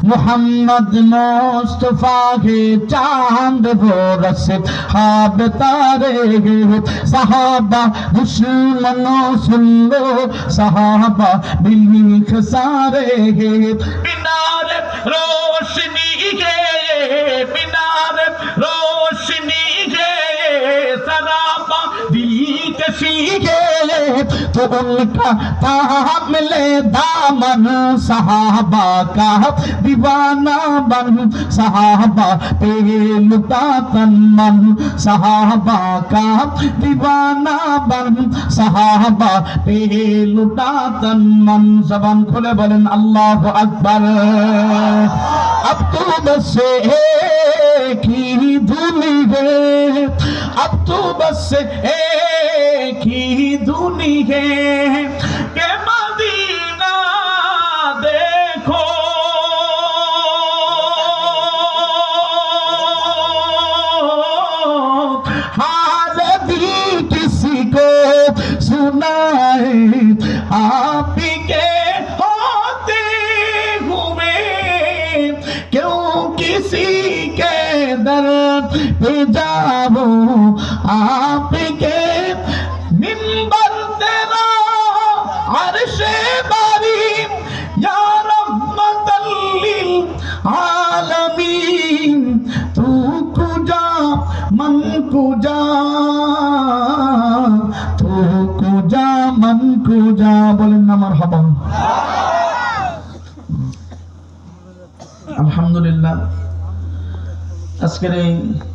मोहम्मद मुस्तफा के चांद बरस हाब तारे सहाबा दुश्मनों सुन लो सहाबा बिल्ख सारे बिनारे रोशनी के बिनारे रोशनी के सराबा दिलकशी के तो उनका तामिले दामन सहाबा का दीवाना बन सहाबा पे लुटा तन मन सहाबा का दीवाना बन सहाबा पे लुटा तन मन जबान खुले बोलें अल्लाह अकबर अब तो बस एक ही धुनी है अब तो बस एक ही धुनी है के मदीना देखो हाल भी किसी को सुनाए आप के होते हुए क्यों किसी के दर पे जाओ आपके मिंबर तेरा अर्शे बारी या रहमतल लिल आलमीन तू कुजा मन कुजा तू कुजा मन कुजा बोलें ना मरहबा আলহামদুলিল্লাহ আজকের এই